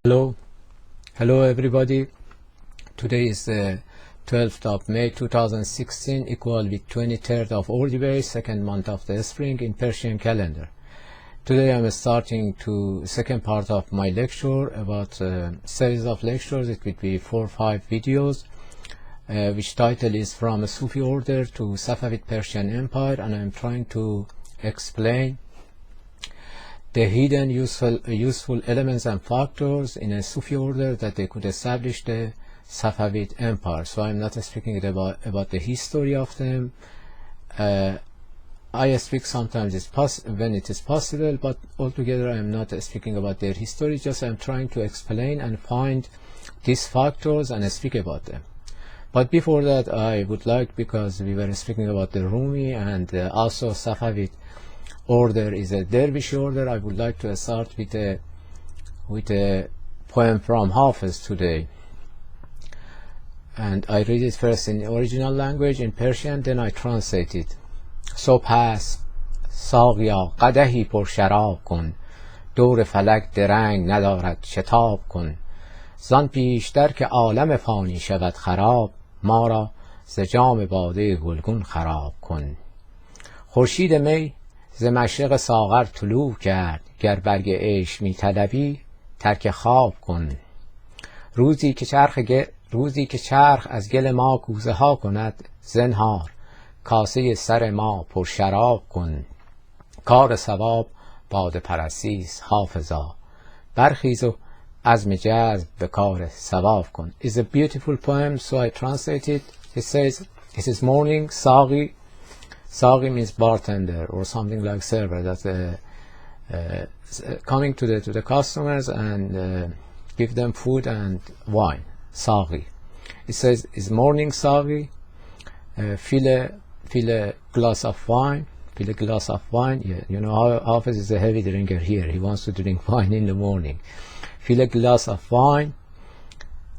Hello everybody. Today is the 12th of May 2016, equal with 23rd of Ordibay, second month of the spring in Persian calendar. Today I'm starting to second part of my lecture about a series of lectures. It will be 4 or 5 videos, which title is From a Sufi Order to Safavid Persian Empire, and I'm trying to explain the hidden useful elements and factors in a Sufi order that they could establish the Safavid Empire. So I'm not speaking about the history of them. I speak sometimes when it is possible, but altogether I'm not speaking about their history. Just I'm trying to explain and find these factors and speak about them. But before that, I would like, because we were speaking about the Rumi and also Safavid Order is a Dervishi order, I would like to start with a poem from Hafiz today. And I read it first in the original language in Persian, then I translate it. صبح است ساقیا قدحی پر شراب کن، دور فلک درنگ ندارد شتاب کن، زان پیشتر که عالم فانی شود خراب، ما را ز جام باده گلگون خراب کن. خورشید می ز مشرق ساغر طلوع کرد، گر برگ عیش می طلبی ترک خواب کن. روزی که چرخ از گل ما کوزه ها کند، زنهار کاسه سر ما پر شراب کن. کار ثواب باده پرستی است حافظا، برخیز و عزم جذب به کار ثواب کن. It's a beautiful poem, so I translate it. It says, it is morning, Sagi. Sagi means bartender or something like server, that's coming to the customers and give them food and wine. Sagi. It says, it's morning, Sagi. Fill a glass of wine. Fill a glass of wine. Yeah, you know, Hafiz is a heavy drinker here. He wants to drink wine in the morning. Fill a glass of wine.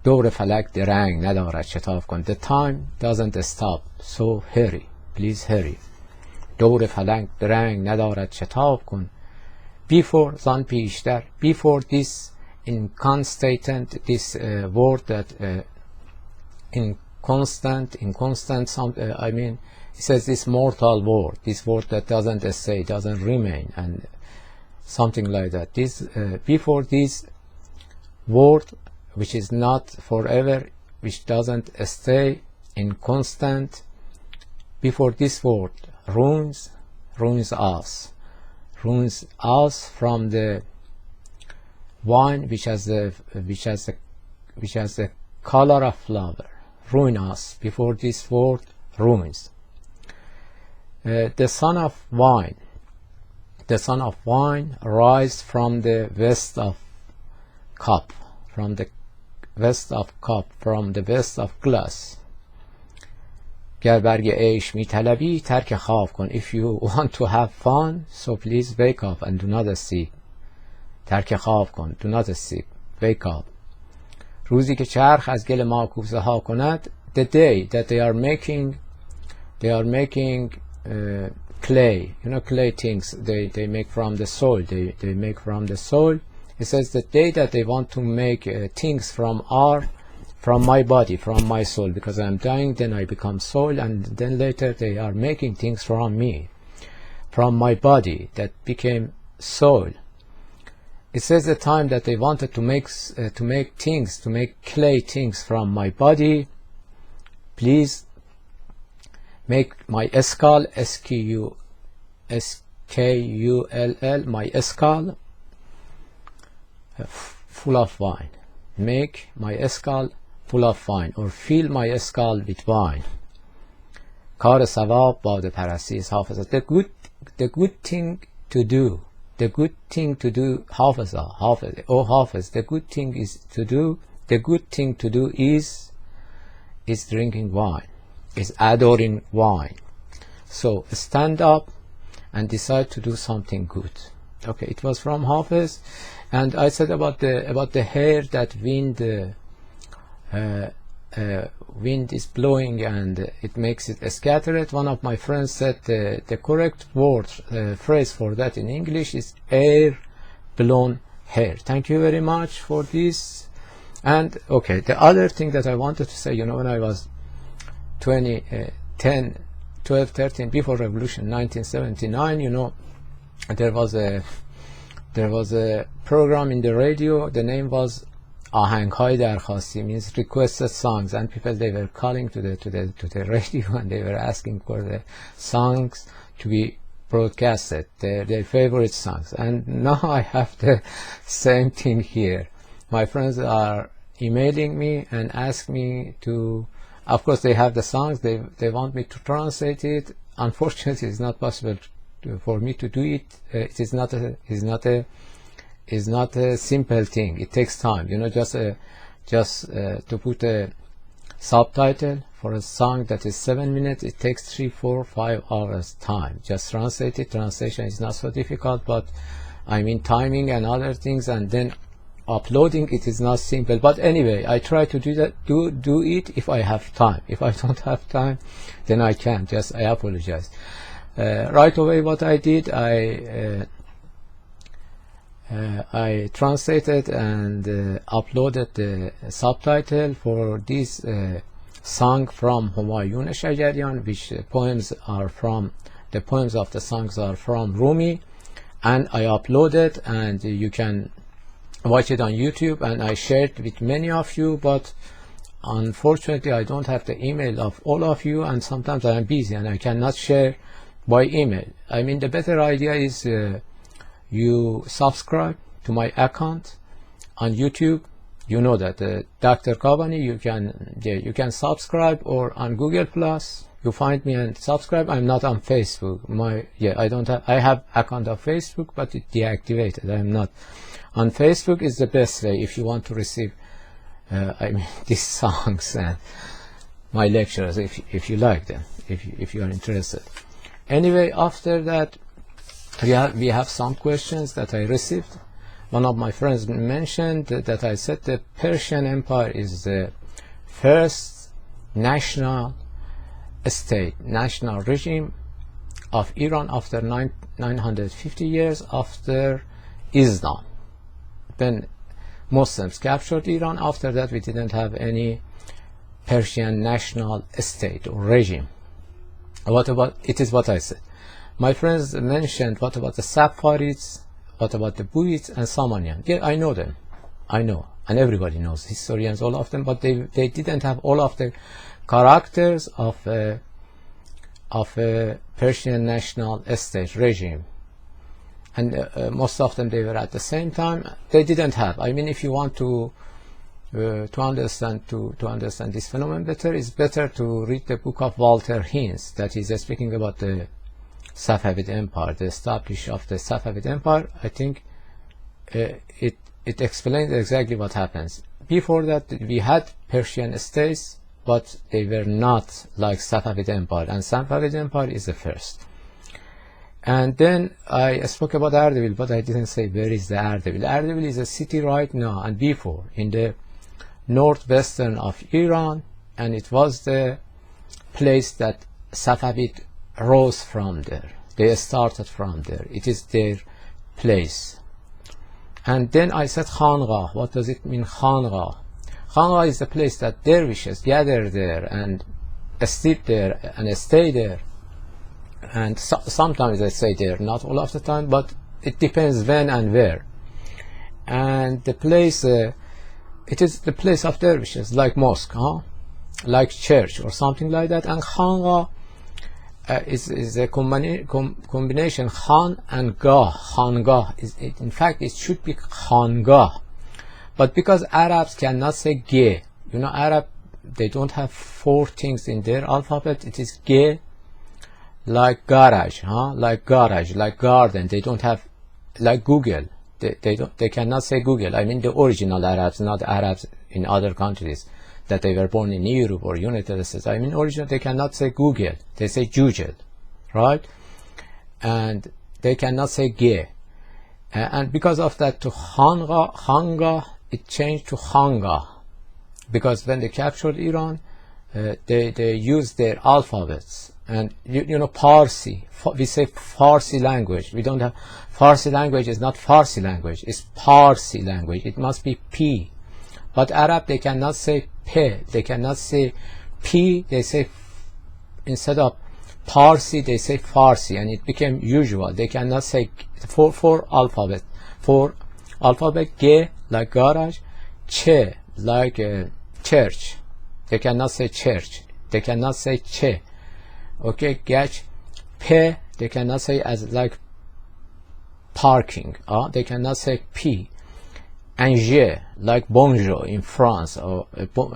دور فلک درنگ ندارد شتاب کن. The time doesn't stop, so hurry. Please hurry. دور فلک درنگ ندارد شتاب کن. Before زان پیشتر. Before this inconstant, this word that inconstant, I mean, it says this mortal word, this word that doesn't stay, doesn't remain, and something like that. This before this word, which is not forever, which doesn't stay, inconstant, before this word, ruins us from the wine which has the color of flower. Ruin us. Before this word, ruins. The son of wine rise from the west of cup, from the west of glass. گر برگ عیش می طلبی ترک خواب کن. If you want to have fun, so please wake up and do not sleep. ترک خواب کن. Do not sleep. Wake up. روزی که چرخ از گل ما کوزه ها کند. The day that they are making clay, you know, clay things they make from the soil. They make from the soil. It says the day that they want to make things from my body, from my soul, because I'm dying, then I become soul, and then later they are making things from me, from my body that became soul. It says the time that they wanted to make clay things from my body. Please make my skull, skull, my skull full of wine. Make my skull full of wine, or fill my skull with wine. کار ثواب باده پرستی است حافظا. The good thing to do, Hafiz, oh Hafiz, the good thing to do is drinking wine, is adoring wine. So stand up and decide to do something good. Okay, it was from Hafiz. And I said about the hair that wind is blowing and it makes it scattered. One of my friends said the correct word phrase for that in English is air blown hair. Thank you very much for this. And okay, the other thing that I wanted to say, when I was 12, 13, before revolution, 1979, there was a program in the radio. The name was آهنگ‌های درخواستی, means requested songs, and people, they were calling to the radio and they were asking for the songs to be broadcasted, their favorite songs. And now I have the same thing here. My friends are emailing me and ask me to, of course they have the songs, they want me to translate it. Unfortunately, it's not possible for me to do it. It is not a simple thing. It takes time, just to put a subtitle for a song that is 7 minutes, it takes 3, 4, 5 hours time. Just translate it. Translation is not so difficult, but I mean timing and other things, and then uploading it is not simple. But anyway, I try to do it if I have time. If I don't have time, then I can't. I apologize. Right away, what I did, I translated and uploaded the subtitle for this song from Humayun Shajarian, which the poems of the songs are from Rumi, and I uploaded, and you can watch it on YouTube, and I shared with many of you, but unfortunately I don't have the email of all of you, and sometimes I am busy and I cannot share by email. I mean, the better idea is you subscribe to my account on YouTube. You know that Dr. Kavani, you can subscribe, or on Google Plus you find me and subscribe. I'm not on Facebook. I have account of Facebook, but it deactivated. I'm not on Facebook. Is the best way if you want to receive these songs and my lectures, if you like them, if you are interested. Anyway, after that, we have some questions that I received. One of my friends mentioned that I said the Persian Empire is the first national state, national regime of Iran after 950 years after Islam. Then Muslims captured Iran. After that, we didn't have any Persian national state or regime. What about it? Is what I said. My friends mentioned, what about the Safavids, what about the Buyids and Samanian? Yeah, I know them. I know, and everybody knows, historians, all of them, but they didn't have all of the characters of a Persian national state regime. And most of them, they were at the same time. They didn't have. I mean, if you want to understand this phenomenon better, it's better to read the book of Walter Hinz, that is speaking about the Safavid Empire, the establishment of the Safavid Empire. I think it explains exactly what happens. Before that, we had Persian states, but they were not like Safavid Empire, and Safavid Empire is the first. And then I spoke about Ardabil, but I didn't say where is the Ardabil. Ardabil is a city right now and before in the northwestern of Iran, and it was the place that Safavid rose from there. They started from there. It is their place. And then I said Khanqah. What does it mean, Khanqah? Khanqah is the place that dervishes gather there and sleep there and stay there. And sometimes they stay there, not all of the time, but it depends when and where. And the place, it is the place of dervishes, like mosque, like church or something like that. And Khanqah is a combination Khan and Gah. Khangah in fact it should be Khangah, but because Arabs cannot say Ge, Arab, they don't have 4 things in their alphabet. It is Ge, like garage, like garage, like garden. They don't have, like Google. They cannot say Google. I mean the original Arabs, not Arabs in other countries that they were born in Europe or United States. I mean original, they cannot say Google. They say Jujel, right? And they cannot say Ge. And because of that, to Khangah, it changed to Khangah. Because when they captured Iran, they used their alphabets. And you know Parsi, we say Farsi language. We don't have, Farsi language is not Farsi language, it's Parsi language. It must be P. But Arab, they cannot say P, they cannot say P, they say, instead of Parsi, they say Farsi, and it became usual. They cannot say four alphabet. For alphabet, G like garage, Ch like church. They cannot say church. They cannot say Che. Okay, Gach, P, they cannot say as like parking. They cannot say P. And Je, like bonjour in France, or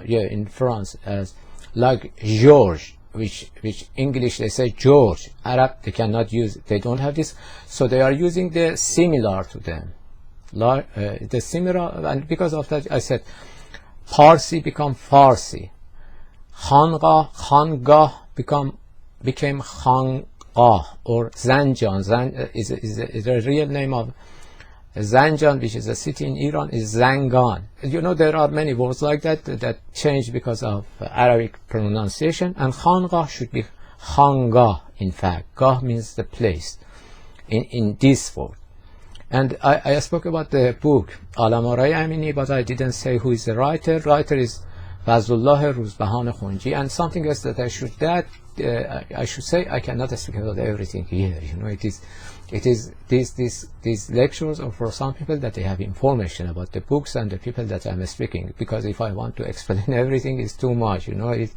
in France, as like George, which English they say George. Arab they cannot use, they don't have this, so they are using the similar to them, like the similar, and because of that I said Parsi become Farsi, Khangah became Khangah, or Zanjan. Is the real name of Zanjan, which is a city in Iran, is Zangan. You know, there are many words like that that change because of Arabic pronunciation, and Khangah should be Khangah. In fact, Gah means the place in this word. And I spoke about the book Alamarای Amini, but I didn't say who is the writer. Writer is Fazlullah Ruzbahan Khunji. And something else that I should say, I cannot speak about everything here. You know, it is these lectures are for some people that they have information about the books and the people that I'm speaking, because if I want to explain everything, it's too much. You know, it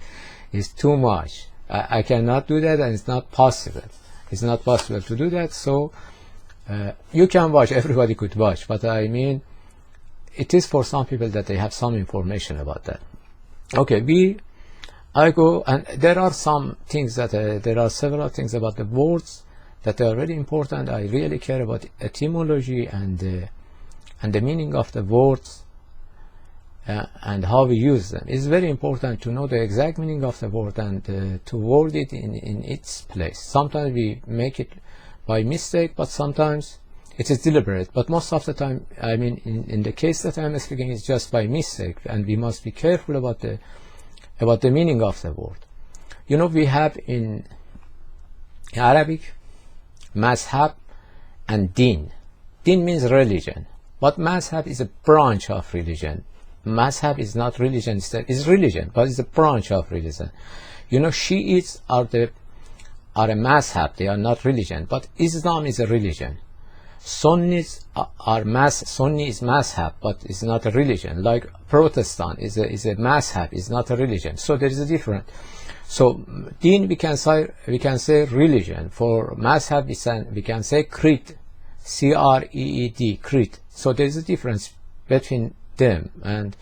is too much. I cannot do that, and it's not possible. It's not possible to do that. So you can watch, everybody could watch, but I mean, it is for some people that they have some information about that. Okay, I go, and there are some things that there are several things about the words that are very important. I really care about etymology and the meaning of the words and how we use them. It's very important to know the exact meaning of the word and to word it in its place. Sometimes we make it by mistake, but sometimes it is deliberate. But most of the time, I mean, in the case that I'm speaking, it's just by mistake, and we must be careful about the meaning of the word. You know, we have in Arabic mazhab and din. Din means religion, but mazhab is a branch of religion. Mazhab is not religion, it's religion, but it's a branch of religion. You know, Shiites are a mazhab, they are not religion, but Islam is a religion. Sunnis Sunni is mazhab, but it's not a religion. Like Protestant is a mazhab, is not a religion. So there is a difference. So din we can say religion. For mazhab we can say creed, creed, creed. So there is a difference between them. And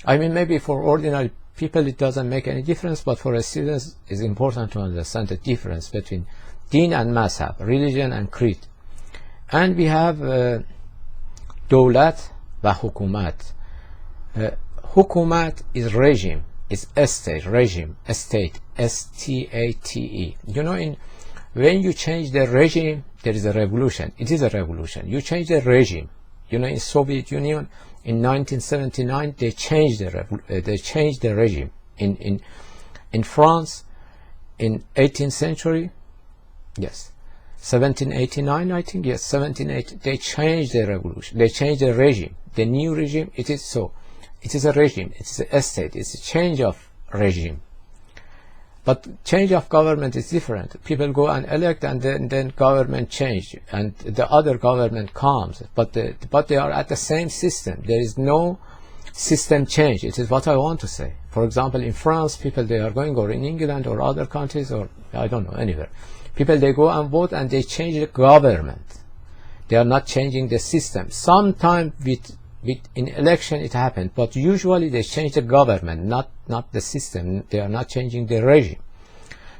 I mean, maybe for ordinary people it doesn't make any difference, but for students it's important to understand the difference between din and mazhab, religion and creed. And we have Dawlat wa Hukumat. Hukumat is regime, is estate, regime, estate, S-T-A-T-E. You know, when you change the regime, there is a revolution. It is a revolution. You change the regime. You know, in Soviet Union, in 1979, they changed the regime. In France, in 18th century, yes, 1789, I think, yes, 1780, they changed the revolution. They changed the regime. The new regime, it is so. It is a regime. It is an estate. It's a change of regime. But change of government is different. People go and elect, and then government change, and the other government comes. But they are at the same system. There is no system change. It is what I want to say. For example, in France, people, they are going, or in England or other countries, or I don't know, anywhere. People, they go and vote and they change the government. They are not changing the system. Sometimes in election it happened, but usually they change the government, not the system. They are not changing the regime.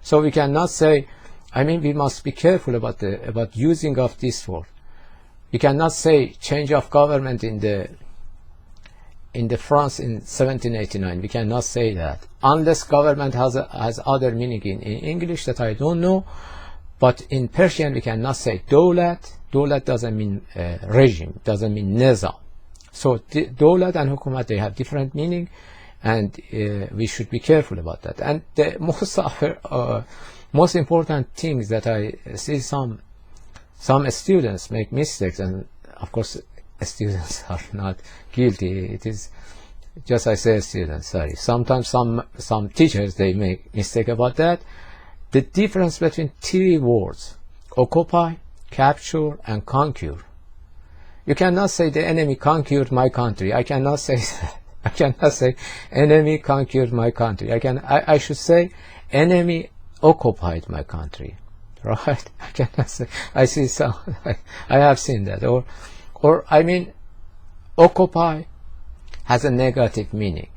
So we cannot say, I mean, we must be careful about using of this word. We cannot say change of government in the France in 1789. We cannot say that unless government has other meaning in English that I don't know. But in Persian we cannot say Dawlat. Dawlat doesn't mean regime, doesn't mean nizam. So Dawlat and Hukumat, they have different most important things that I see some students make mistakes, and of course students are not guilty. It is just I say students, sorry. Sometimes some teachers, they make mistake about that. The difference between three words, occupy, capture, and conquer. You cannot say the enemy conquered my country. I cannot say that. I cannot say enemy conquered my country. I should say enemy occupied my country. Right? I cannot say. I see some. I have seen that. Or I mean, occupy has a negative meaning.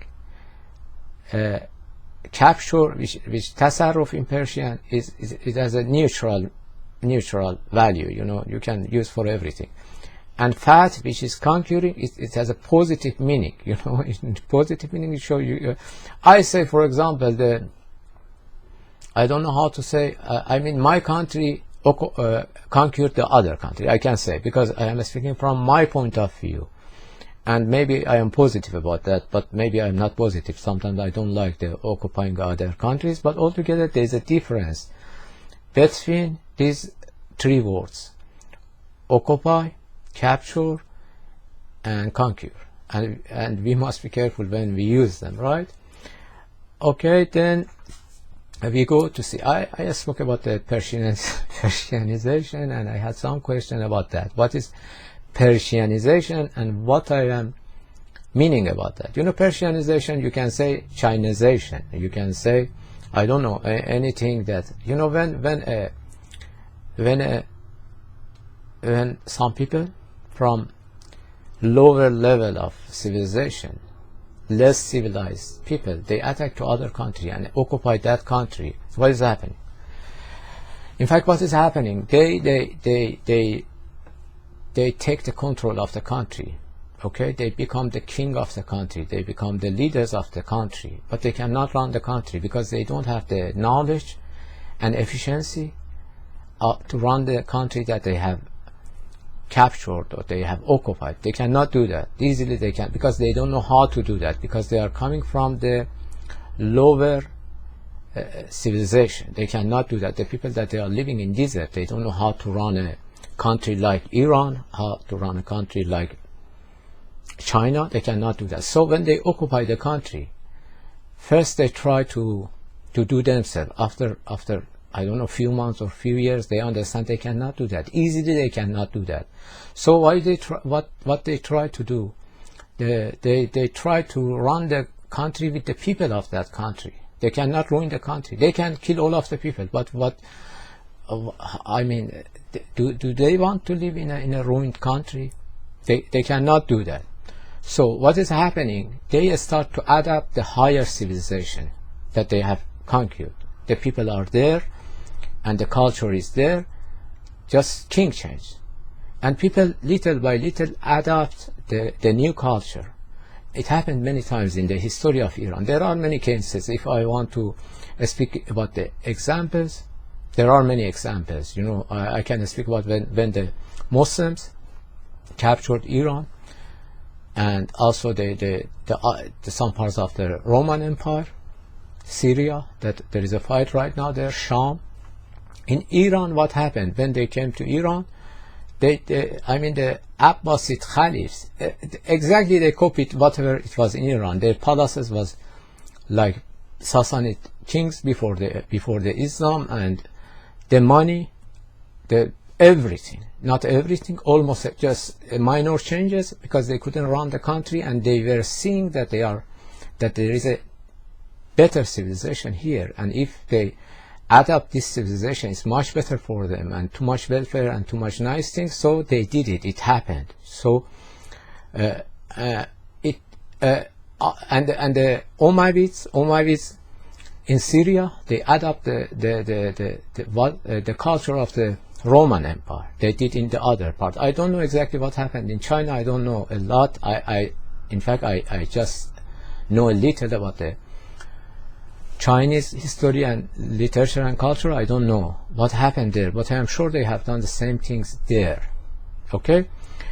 Capture, which tasarruf in Persian, it has a neutral value. You know, you can use for everything. And fath, which is conquering, it has a positive meaning. You know, in positive meaning, it shows you. I say, for example, I don't know how to say. I mean, my country conquered the other country. I can say, because I am speaking from my point of view, and maybe I am positive about that, but maybe I am not positive. Sometimes I don't like the occupying other countries, but altogether there is a difference between these three words: occupy, capture, and conquer, and we must be careful when we use them, right? Okay, then we go to see. I spoke about the Persianization, and I had some question about that. What is Persianization, and what I am meaning about that? You know, Persianization, you can say Chinization, you can say, I don't know, anything that, you know, when some people from lower level of civilization, less civilized people, they attack to other country and occupy that country, what is happening? In fact, what is happening? They take the control of the country. Okay, they become the king of the country. They become the leaders of the country, but they cannot run the country because they don't have the knowledge and efficiency to run the country that they have captured or they have occupied. They cannot do that easily. They can, because they don't know how to do that, because they are coming from the lower civilization. They cannot do that. The people that they are living in desert, they don't know how to run a country like Iran, how to run a country like China. They cannot do that. So when they occupy the country, first they try to do themselves. After I don't know, few months or few years, they understand they cannot do that easily. They cannot do that. So what they try to do, they try to run the country with the people of that country. They cannot ruin the country. They can kill all of the people, but I mean, do they want to live in a ruined country? They cannot do that. So what is happening? They start to adapt the higher civilization that they have conquered. The people are there, and the culture is there. Just king change, and people little by little adapt the new culture. It happened many times in the history of Iran. There are many cases. If I want to speak about the examples, there are many examples. You know, I can speak about when the Muslims captured Iran, and also some parts of the Roman Empire, Syria, that there is a fight right now there, Sham. In Iran, what happened when they came to Iran? The Abbasid Caliphs, exactly they copied whatever it was in Iran. Their palaces was like Sassanid kings before the Islam, and the money, everything, not everything, almost just minor changes, because they couldn't run the country, and they were seeing that there is a better civilization here, and if they adapt this civilization, it's much better for them, and too much welfare and too much nice things. So they did it. It happened. So and the Umayyads in Syria, they adapt the culture of the Roman Empire. They did in the other part. I don't know exactly what happened in China. I don't know a lot. In fact, I just know a little about the Chinese history and literature and culture. I don't know what happened there, but I am sure they have done the same things there. Okay,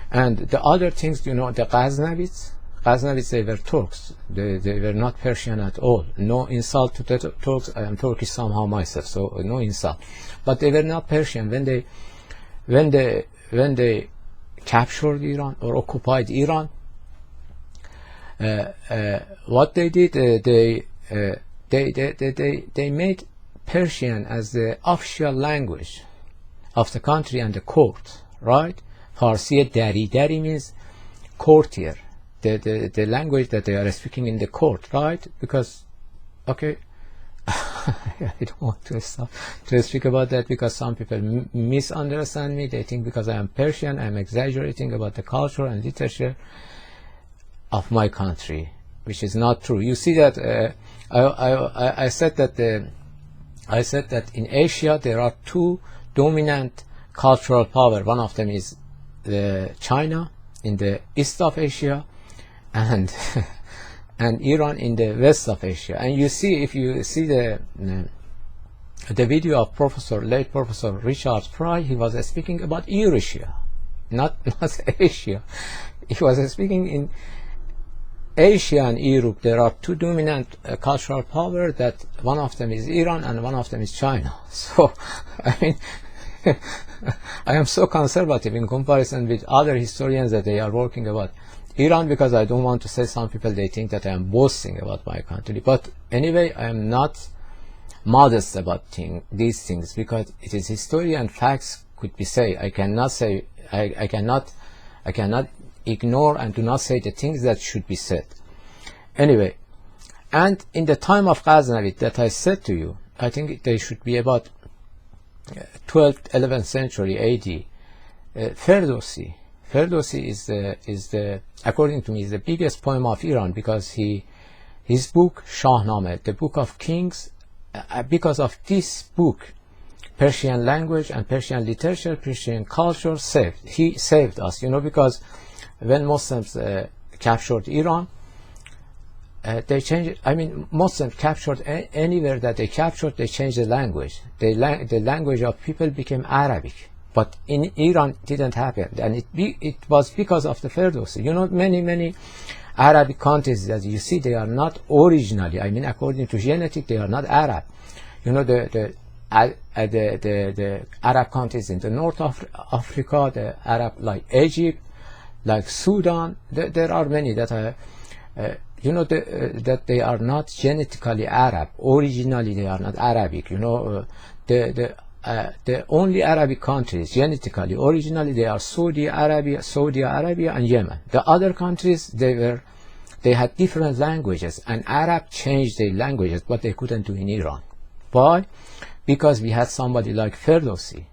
and the other things, you know, the Ghaznavids Ghaznavids, they were Turks. They were not Persian at all. No insult to the Turks. I am Turkish somehow myself, so no insult. But they were not Persian. When they captured Iran or occupied Iran, what they did, they made Persian as the official language of the country and the court, right? Farsi dari means courtier, the language that they are speaking in the court, right? Because, okay, I don't want to stop to speak about that because some people misunderstand me. They think because I am Persian, I am exaggerating about the culture and literature of my country, which is not true. You see that I said that in Asia there are two dominant cultural power. One of them is China in the east of Asia, and Iran in the west of Asia. And you see, if you see the video of late Professor Richard Fry, he was speaking about Eurasia, not Asia. He was speaking in Asia and Europe. There are two dominant cultural power, that one of them is Iran and one of them is China. So, I mean, I am so conservative in comparison with other historians that they are working about Iran, because I don't want to say, some people, they think that I am boasting about my country. But anyway, I am not modest about these things, because it is history and facts could be said. I cannot ignore and do not say the things that should be said. Anyway, and in the time of Ghaznavid that I said to you, I think they should be about 12th, 11th century AD. Ferdowsi is the according to me is the biggest poem of Iran, because his book Shahnameh, the book of kings, because of this book, Persian language and Persian literature, Persian culture he saved us, because when Muslims captured Iran, they changed. I mean, Muslims captured anywhere that they captured, they changed the language. The language of people became Arabic. But in Iran, it didn't happen, and it was because of the Ferdowsi. Many Arabic countries, as you see, they are not originally, I mean, according to genetic, they are not Arab. The Arab countries in the north of Africa, the Arab like Egypt, like Sudan, there are many that are, that they are not genetically Arab. Originally, they are not Arabic. The only Arabic countries genetically, originally, they are Saudi Arabia, and Yemen. The other countries, they had different languages, and Arab changed their languages, but they couldn't do in Iran. Why? Because we had somebody like Ferdowsi.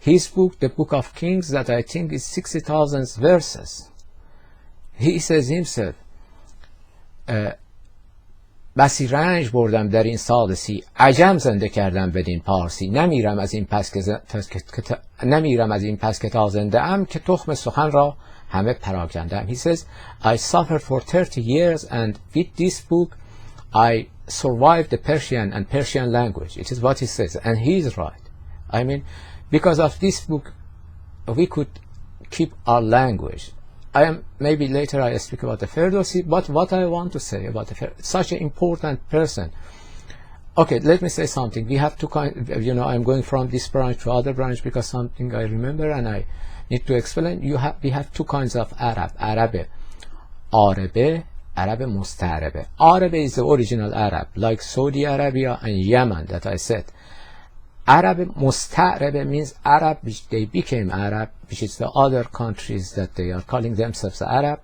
His book, the Book of Kings, that I think is 60,000 verses. He says himself, بسی رنج بردم در این سادسی، عجم زنده کردم بدین پارسی، نمیرم از این پس که تا زنده ام، که تخم سخن را همه پراکندم. He says, I suffered for 30 years, and with this book I survived the Persian and Persian language. It is what he says, and he is right. I mean, because of this book we could keep our language. Maybe later I speak about the Ferdowsi, but what I want to say about such an important person. Okay, let me say something. We have two kinds, I'm going from this branch to other branch because something I remember and I need to explain. We have two kinds of Arab. Arab Arabe, Arab Musta'arabe. Arabe is the original Arab, like Saudi Arabia and Yemen that I said. Arab Musta'arabe means Arab which they became Arab, which is the other countries that they are calling themselves Arab.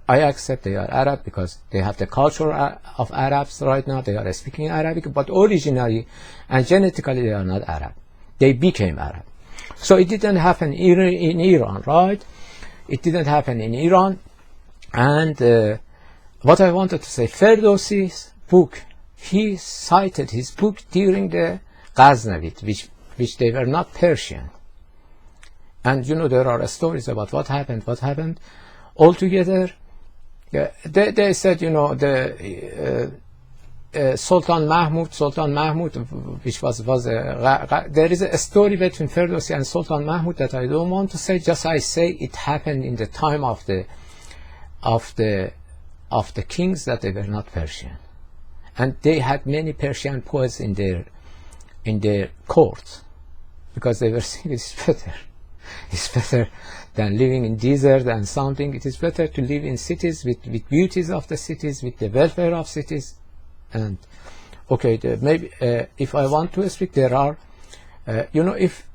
I accept they are Arab because they have the culture of Arabs right now. They are speaking Arabic, but originally and genetically they are not Arab. They became Arab. So it didn't happen in Iran, right? It didn't happen in Iran. And what I wanted to say, Ferdowsi's book, he cited his book during the Ghaznavid, which they were not Persian. And there are stories about what happened altogether. They said, Sultan Mahmud, which was there is a story between Ferdowsi and Sultan Mahmud that I don't want to say, just I say it happened in the time of the of the kings that they were not Persian, and they had many Persian poets in their court, because they were saying it's better than living in desert and something. It is better to live in cities with beauties of the cities, with the welfare of cities. And okay, maybe if I want to speak, there are if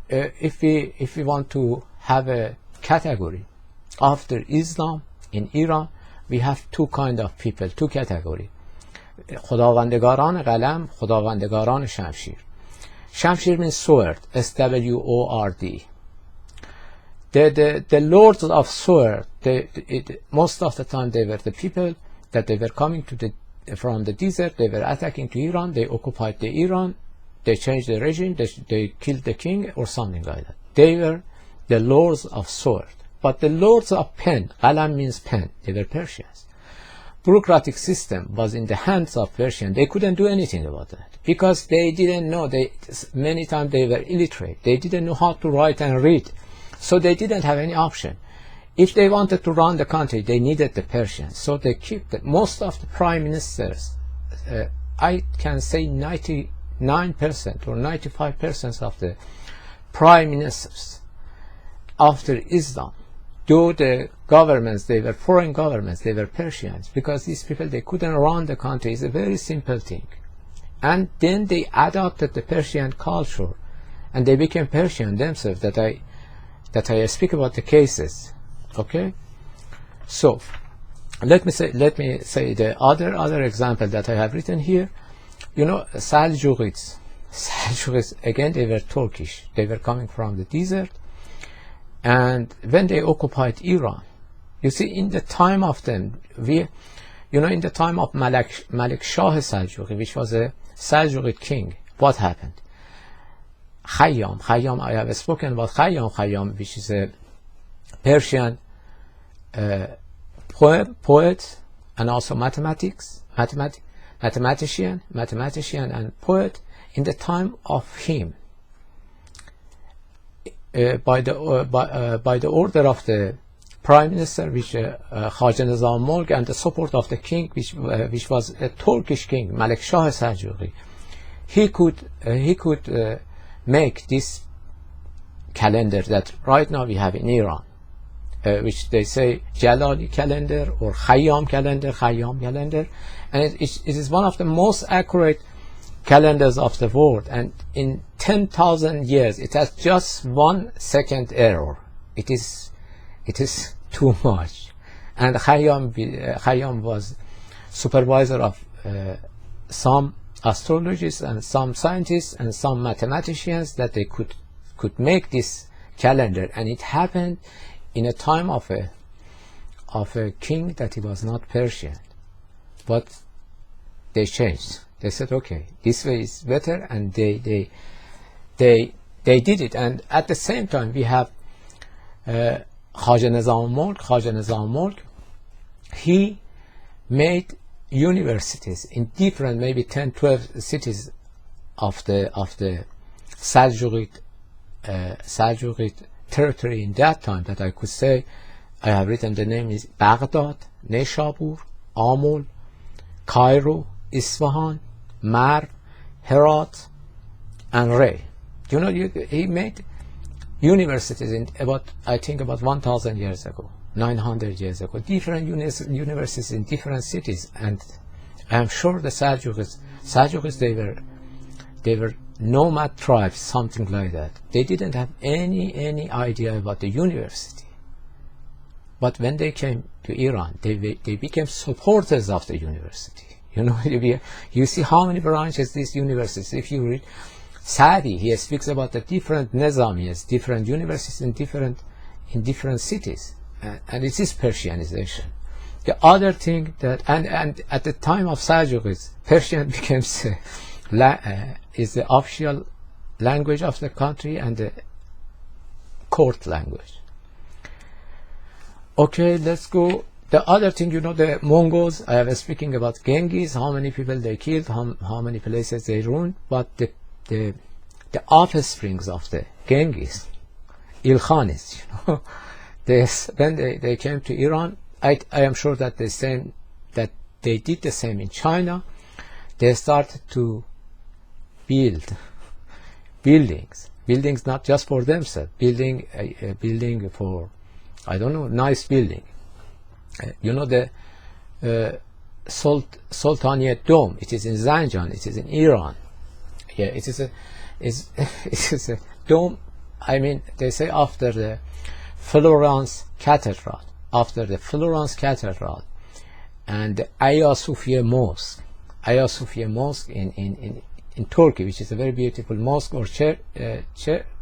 we want to have a category after Islam in Iran, we have two kind of people, two category: خداوندگاران قلم، خداوندگاران شمشیر. شمشیر means sword, sword. The lords of sword, most of the time they were the people that they were coming from the desert. They were attacking to Iran. They occupied the Iran. They changed the regime. They killed the king or something like that. They were the lords of sword. But the lords of pen, qalam means pen, they were Persians. Bureaucratic system was in the hands of Persians. They couldn't do anything about that because they didn't know. Many times they were illiterate. They didn't know how to write and read. So they didn't have any option. If they wanted to run the country, they needed the Persians. So they kept most of the prime ministers, I can say 99% or 95% of the prime ministers after Islam, though the governments, they were foreign governments, they were Persians, because these people, they couldn't run the country. It's a very simple thing. And then they adopted the Persian culture, and they became Persian themselves, that I speak about the cases. Okay, so let me say the other example that I have written here. Seljuqids again, they were Turkish. They were coming from the desert, and when they occupied Iran, you see, in the time of them, in the time of Malik Shah Seljuqi, which was a Seljuqid king, what happened? Khayyam, I have spoken about Khayyam, which is a Persian poet and also mathematician and poet. In the time of him, by the order of the prime minister, which Khaja Nizam Mulk, and the support of the king, which was a Turkish king, Malik Shah Seljuqi, he could make this calendar that right now we have in Iran, which they say Jalali calendar or Khayyam calendar, and it is one of the most accurate calendars of the world. And in 10,000 years, it has just 1 second error. It is too much. And Khayyam was supervisor of some astrologists and some scientists and some mathematicians, that they could make this calendar. And it happened in a time of a king that he was not Persian, but they changed. They said, okay, this way is better, and they did it. And at the same time, we have Khaja Nizam Mulk. He made universities in different, maybe 10-12 cities of the Seljuqid territory in that time, that I could say. I have written the name is Baghdad, Neshabur, Amul, Cairo, Isfahan, Marv, Herat, and Ray. He made universities in about 1,000 years ago, 900 years ago, different universities in different cities. And I am sure the Seljuqids, they were nomad tribes, something like that. They didn't have any idea about the university. But when they came to Iran, they became supporters of the university. You see how many branches these universities. If you read Saadi, he speaks about the different nizamiyas, different universities in different cities, and it is Persianization. The other thing that, and at the time of Seljuqids, Persian becomes is the official language of the country and the court language. Okay, let's go. The other thing, the Mongols, I was speaking about Genghis, how many people they killed, how many places they ruined, but the offsprings of the Genghis, Ilkhanis, when they came to Iran, I am sure that they did the same in China. They started to build buildings not just for themselves, building for, I don't know, nice building. You know, the Sultanate Dome, it is in Zanjan, it is in Iran. Yeah, it is a dome. I mean, they say after the Florence Cathedral, and the Hagia Sophia Mosque in Turkey, which is a very beautiful mosque or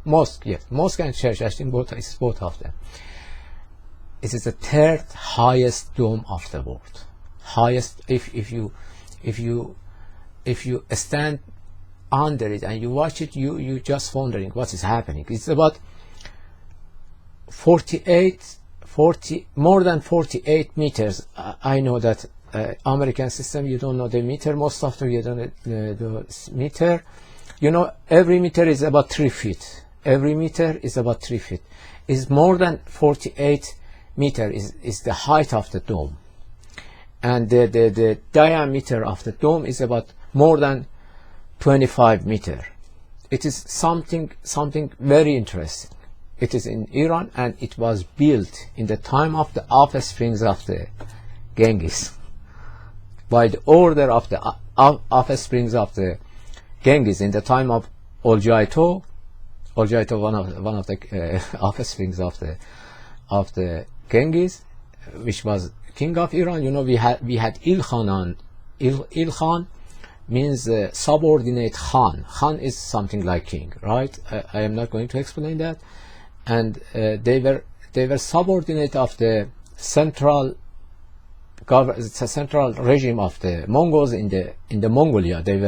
mosque. Yes, mosque and church. I think it's both of them. It is the third highest dome of the world. Highest. If you stand under it and you watch it, you just wondering what is happening. It's about more than 48 meters. I know that American system, you don't know the meter. Most of them you don't know the meter. You know, every meter is about 3 feet. Every meter is about 3 feet. Is more than 48 meter is the height of the dome, and the diameter of the dome is about more than 25 meter. It is something very interesting. It is in Iran, and it was built in the time of the offsprings of the Genghis, by the order of the offsprings of the Genghis in the time of Oljaito, one of the offsprings of the Genghis, which was king of Iran. You know, we had Ilkhan. Ilkhan means subordinate Khan. Khan is something like king, right? I am not going to explain that. And they were subordinate of the central regime of the Mongols in the Mongolia. They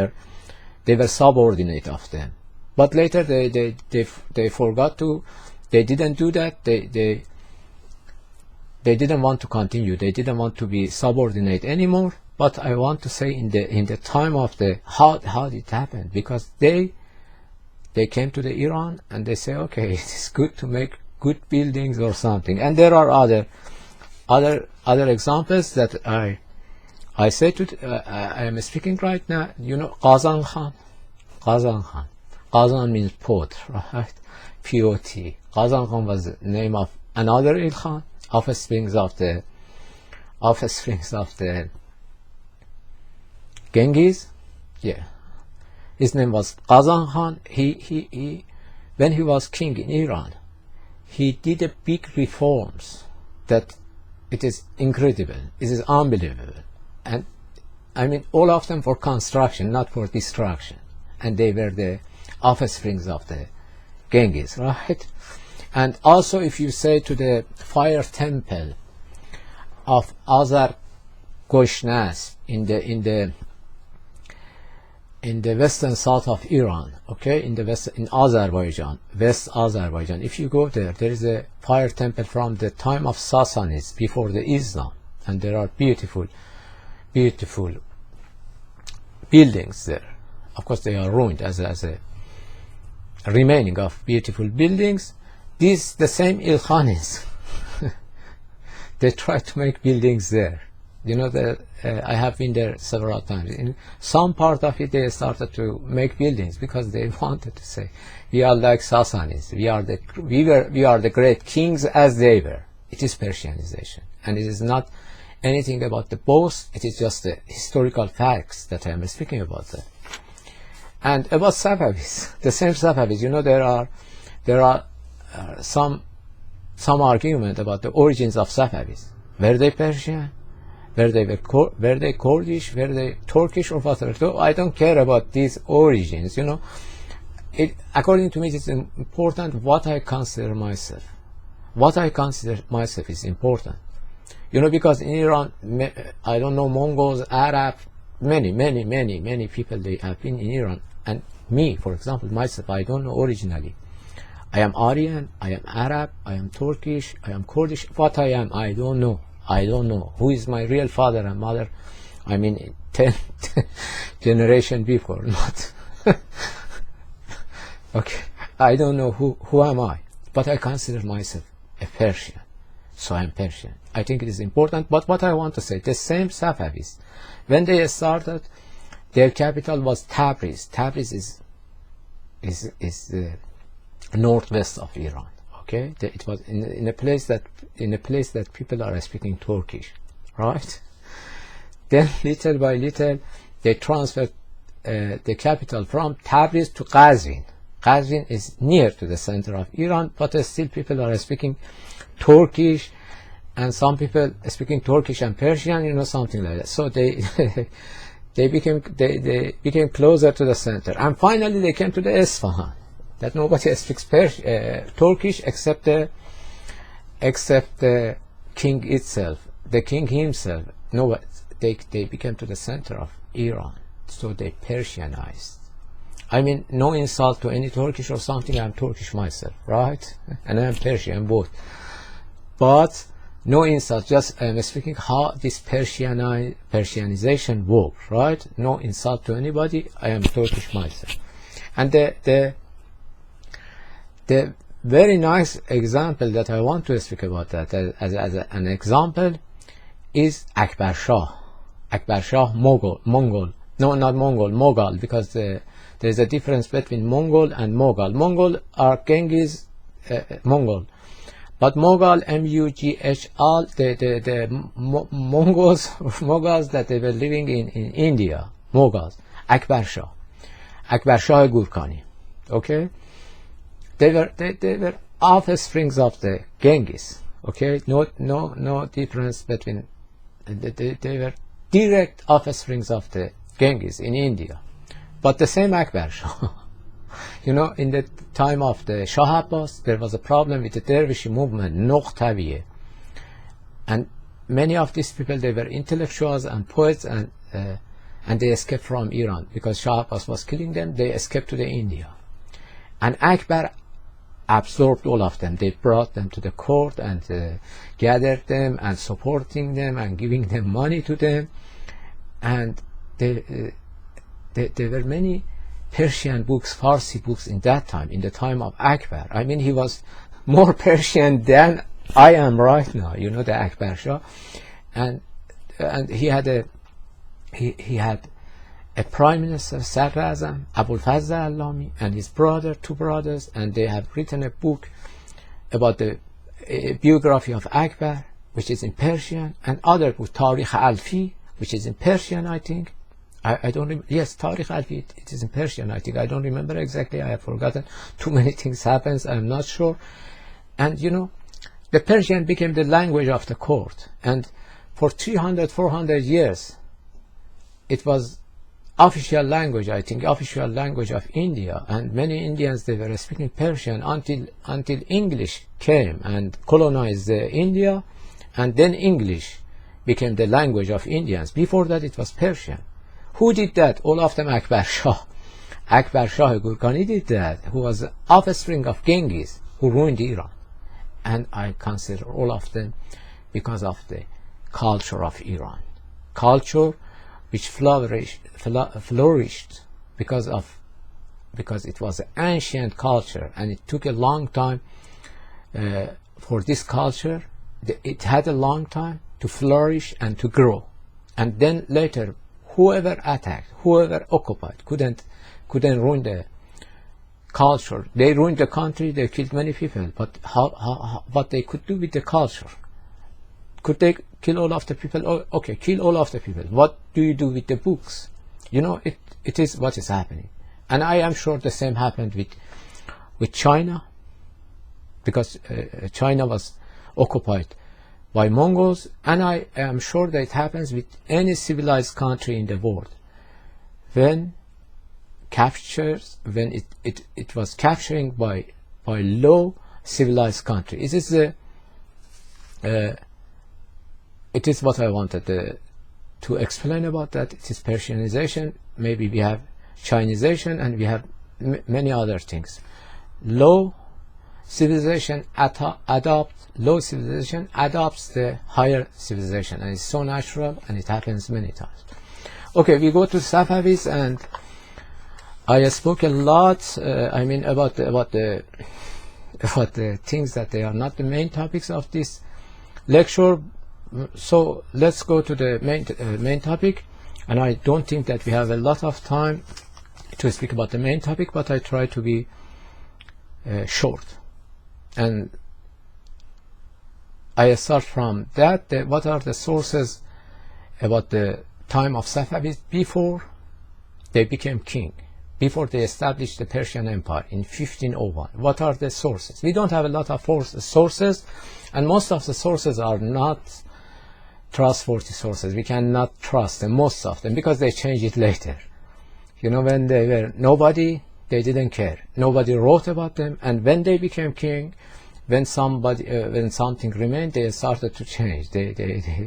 were subordinate of them. But later they forgot to. They didn't do that. They didn't want to continue. They didn't want to be subordinate anymore. But I want to say in the time of the how did it happen? Because they came to the Iran and they say, okay, it's good to make good buildings or something. And there are other examples that I say I am speaking right now. You know, Qazan Khan. Qazan means pot, right? P-O-T. Qazan Khan was the name of another Ilkhan, offsprings of the Genghis. Yeah. His name was Qazan Khan. He when he was king in Iran, he did a big reforms that it is incredible. It is unbelievable. And I mean, all of them for construction, not for destruction. And they were the offsprings of the Genghis, right? And also, if you say to the fire temple of Azar Goshnas in the western south of Iran, okay, in Azerbaijan, West Azerbaijan, if you go there is a fire temple from the time of Sassanids, before the Islam, and there are beautiful buildings there. Of course, they are ruined as a remaining of beautiful buildings. These the same Ilkhanis. They try to make buildings there. You know, I have been there several times. In some part of it, they started to make buildings because they wanted to say, we are like Sassanids. We are the great kings as they were. It is Persianization, and it is not anything about the boast. It is just the historical facts that I am speaking about that. And about Safavids, the same Safavids. You know, there are some argument about the origins of Safavids. Were they Persian? Were they Kurdish? Were they Turkish or whatever? So I don't care about these origins. You know, according to me, it is important what I consider myself. What I consider myself is important. You know, because in Iran, I don't know, Mongols, Arab, many people, they have been in Iran. And me, for example, myself, I don't know originally. I am Aryan, I am Arab, I am Turkish, I am Kurdish. What I am, I don't know. I don't know who is my real father and mother. I mean, 10 generation before, not. Okay, I don't know who am I, but I consider myself a Persian. so I'm Persian. I think it is important. But what I want to say, the same Safavis, when they started, their capital was Tabriz. Tabriz is the northwest of Iran. Okay, it was in a place that people are speaking Turkish, right? Then little by little they transferred the capital from Tabriz to Qazvin. Qazvin is near to the center of Iran, but still people are speaking Turkish, and some people speaking Turkish and Persian, you know, something like that. So they they became closer to the center, and finally they came to the Isfahan, that nobody speaks Turkish except the king itself, the king himself. Nobody. They became to the center of Iran, so they Persianized. I mean, no insult to any Turkish or something. I'm Turkish myself, right? And I'm Persian both. But no insult. Just I'm speaking how this Persianization works, right? No insult to anybody. I am Turkish myself. And the very nice example that I want to speak about that as an example is Akbar Shah. Akbar Shah Mughal. No, not Mongol, Mughal, because there is a difference between Mongol and Mughal. Mongol are Genghis Mongol, but Mughal, M-U-G-H-L, the Mongols that they were living in India, Mughals. Akbar Shah Gurkani. Okay, they were offsprings of the Genghis. Okay, no difference between. They were direct offsprings of the Genghis in India, but the same Akbar Shah. You know, in the time of the Shah Abbas, there was a problem with the Dervishi movement, Noqtaviye, and many of these people, they were intellectuals and poets, and they escaped from Iran because Shah Abbas was killing them. They escaped to the India, and Akbar absorbed all of them. They brought them to the court and gathered them and supporting them and giving them money to them. And there were many Persian books, Farsi books in that time, in the time of Akbar. I mean, he was more Persian than I am right now, you know, the Akbar Shah. And he had a prime minister, Sadr Azam, Abul Fazl Allami, and his brother, two brothers, and they have written a book about the biography of Akbar, which is in Persian, and other book, Tarikh Alfi, which is in Persian, I think. I don't remember. Yes, Tarikh Alfi, it is in Persian, I think. I don't remember exactly. I have forgotten. Too many things happens. I'm not sure. And, you know, the Persian became the language of the court. And for 300, 400 years, it was official language, I think, official language of India. And many Indians, they were speaking Persian until English came and colonized India. And then English became the language of Indians. Before that, it was Persian. Who did that? All of them Akbar Shah. Akbar Shah Gurkani did that, who was the offspring of Genghis, who ruined Iran. And I consider all of them because of the culture of Iran. Culture which flourished because it was an ancient culture, and it took a long time for this culture. It had a long time to flourish and to grow, and then later whoever attacked, whoever occupied couldn't ruin the culture. They ruined the country, they killed many people, but what they could do with the culture? Could they kill all of the people? Oh, okay, kill all of the people. What do you do with the books? You know, it is what is happening. And I am sure the same happened with China, because China was occupied by Mongols, and I am sure that it happens with any civilized country in the world. When it was capturing by low civilized country. It is what I wanted to explain about that. It is Persianization. Maybe we have Chinization, and we have many other things. Low civilization adopts the higher civilization, and it's so natural, and it happens many times. Okay, we go to Safavis, and I spoke a lot. I mean about the things that they are not the main topics of this lecture. So let's go to the main topic, and I don't think that we have a lot of time to speak about the main topic, but I try to be short. And I start from that. What are the sources about the time of Safavids before they became king, before they established the Persian Empire in 1501? What are the sources? We don't have a lot of sources, and most of the sources are not trustworthy sources. We cannot trust them, most of them, because they change it later. You know, when they were nobody, they didn't care. Nobody wrote about them, and when they became king, when something remained, they started to change.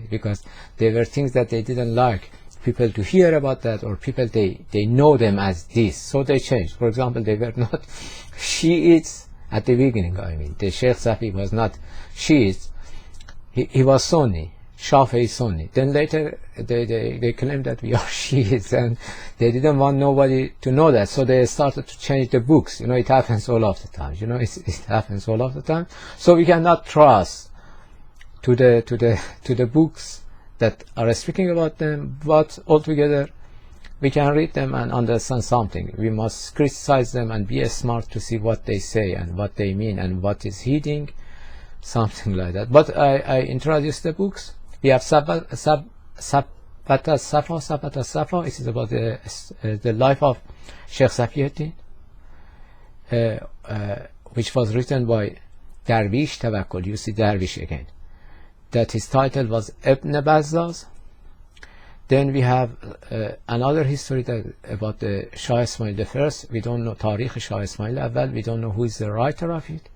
Because they were things that they didn't like people to hear about that, or people they know them as this, so they changed. For example, they were not Shiites at the beginning. I mean, the Sheikh Safi was not Shiite. He was Sunni, Shafi'i Sunni. Then later they claimed that we are Shiites, and they didn't want nobody to know that, so they started to change the books. You know, it happens all of the time. You know, it happens all of the time. So we cannot trust to the books that are speaking about them, but altogether we can read them and understand something. We must criticize them and be smart to see what they say and what they mean and what is hiding, something like that. But I introduced the books. We have Safavid Safa. It is about the life of Sheikh Safiuddin, which was written by Dervish Tawakkul. You see Dervish again. That his title was Ibn Bazzaz. Then we have another history about the Shah Ismail I. We don't know Tarikh Shah Ismail Awal. We don't know who is the writer of it.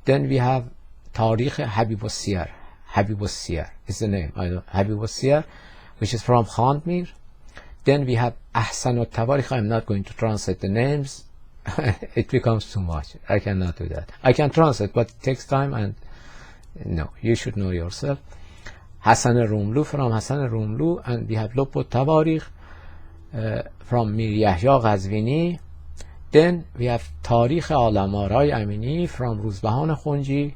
Then we have Tarikh Habib al-Siyar. Habib al-Siyar is the name. I know Habib al-Siyar, which is from Khandmir. Then we have Ahsan al-Tawarikh. I'm not going to translate the names. It becomes too much. I cannot do that. I can translate, but it takes time, and no, you should know yourself. Hasan al-Rumlu, from Hasan al-Rumlu. And we have Lub al-Tawarikh from Mir Yahya Ghazvini. Then we have Tarikh Alamarai Amini from Ruzbahan Khunji,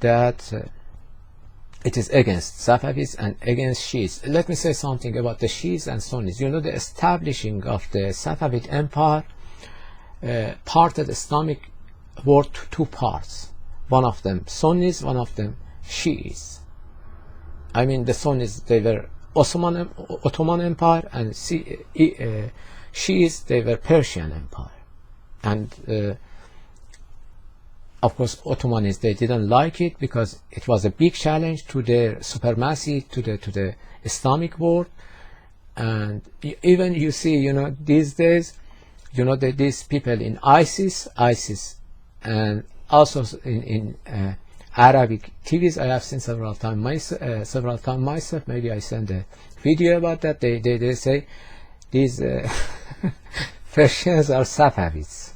that it is against Safavids and against Shiites. Let me say something about the Shiites and Sunnis. You know, the establishing of the Safavid Empire parted Islamic world to two parts. One of them Sunnis, one of them Shiites. I mean, the Sunnis, they were Ottoman Empire, and Shiites, they were Persian Empire. And of course, Ottomans, they didn't like it because it was a big challenge to their supremacy, to the Islamic world. And even you see, you know, these days, you know, these people in ISIS, and also in Arabic TVs, I have seen several times myself. Maybe I send a video about that. They say these Persians are Safavids.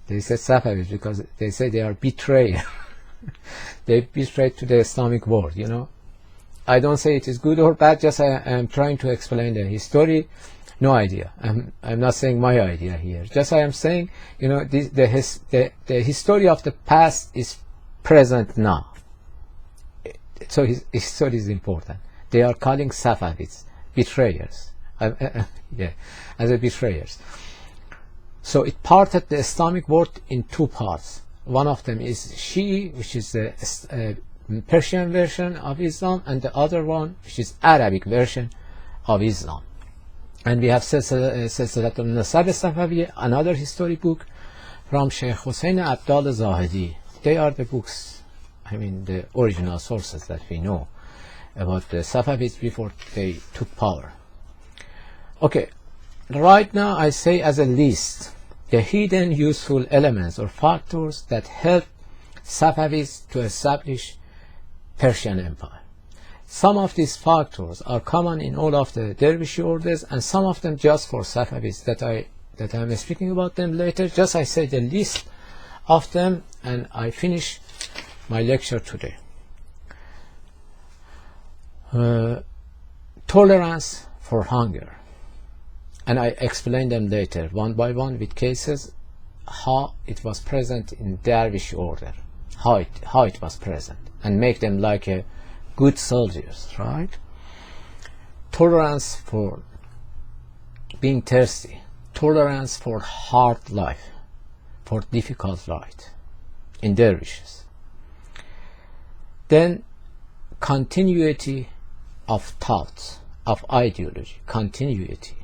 They say Safavids because they say they are betrayers. They betrayed to the Islamic world. You know, I don't say it is good or bad. Just I am trying to explain the history. No idea. I'm not saying my idea here. Just I am saying, you know, the history of the past is present now. So history is important. They are calling Safavids betrayers. Yeah, as a betrayers. So it parted the Islamic world in two parts. One of them is Shi'i, which is the Persian version of Islam, and the other one, which is Arabic version of Islam. And we have Silsilat al-Nasab Safavi, another history book from Sheikh Hussein Abdal Zahidi. They are the books, I mean, the original sources that we know about the Safavids before they took power. Okay, right now I say as a list the hidden useful elements or factors that helped Safavids to establish Persian Empire. Some of these factors are common in all of the Dervishi orders, and some of them just for Safavids that I'm speaking about them later. Just I say the list of them, and I finish my lecture today. Tolerance for hunger, and I explain them later one by one with cases how it was present in Dervishi order, how it was present, and make them like a good soldiers, right? Tolerance for being thirsty, tolerance for hard life, for difficult life in dervishes. Then continuity of thoughts, of ideology, continuity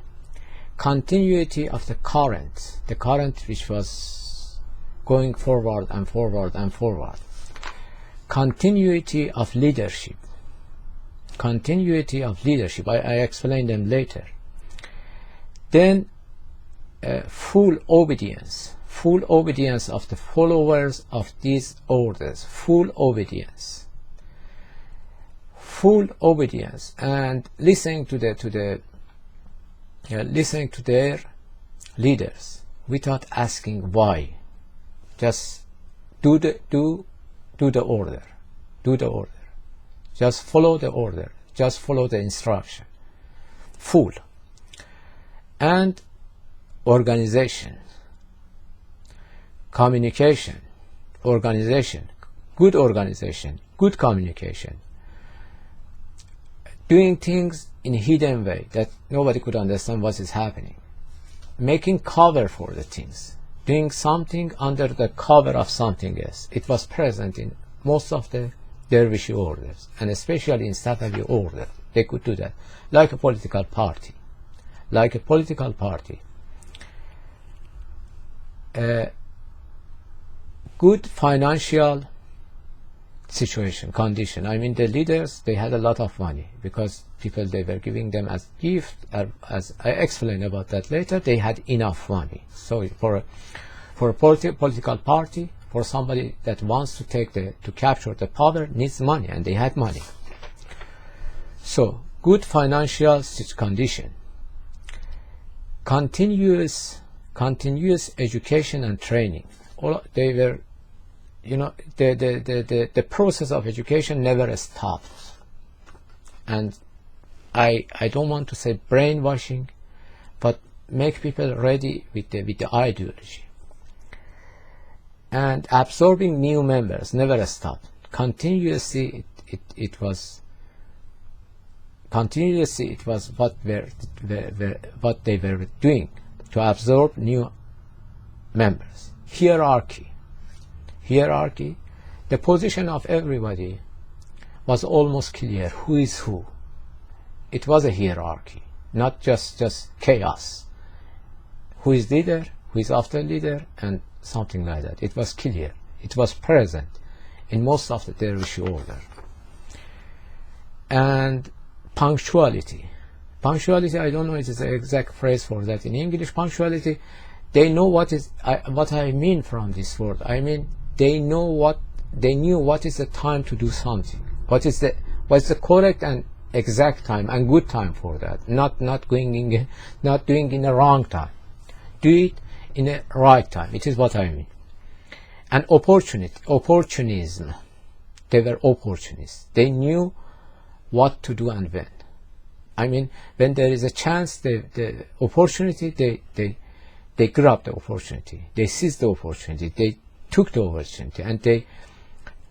of the current which was going forward and forward and forward, continuity of leadership, I explain them later. Then full obedience of the followers of these orders, full obedience, and listening to their leaders without asking why. Just do the order. Just follow the order. Just follow the instruction. Full. And organization, communication, good communication, doing things in a hidden way that nobody could understand what is happening, making cover for the things, doing something under the cover of something else. It was present in most of the Dervishi orders, and especially in Safavid Order. They could do that, like a political party. Good financial situation, condition. I mean, the leaders, they had a lot of money because people, they were giving them as gift. As I explain about that later, they had enough money. So for a political party, for somebody that wants to capture the power, needs money, and they had money. So good financial condition, continuous education and training. They were, the process of education never stopped. And I don't want to say brainwashing, but make people ready with the ideology. And absorbing new members never stopped. Continuously it was what they were doing to absorb new members. Hierarchy. The position of everybody was almost clear. Who is who? It was a hierarchy, not just chaos. Who is leader? Who is after leader? And something like that. It was clear. It was present in most of the Dervishi order. And punctuality. I don't know if it's the exact phrase for that in English. Punctuality. They know what I mean from this word. I mean, they knew what is the time to do something. What's the correct and exact time and good time for that. Not doing in the wrong time. Do it in the right time. It is what I mean. And opportunism. They were opportunists. They knew what to do and when. I mean, when there is a chance, the opportunity, they grabbed the opportunity. They seized the opportunity. They took the opportunity, and they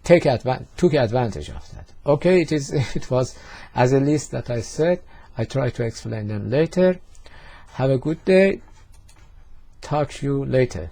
took advantage of that. Okay, it was as a list that I said. I try to explain them later. Have a good day. Talk to you later.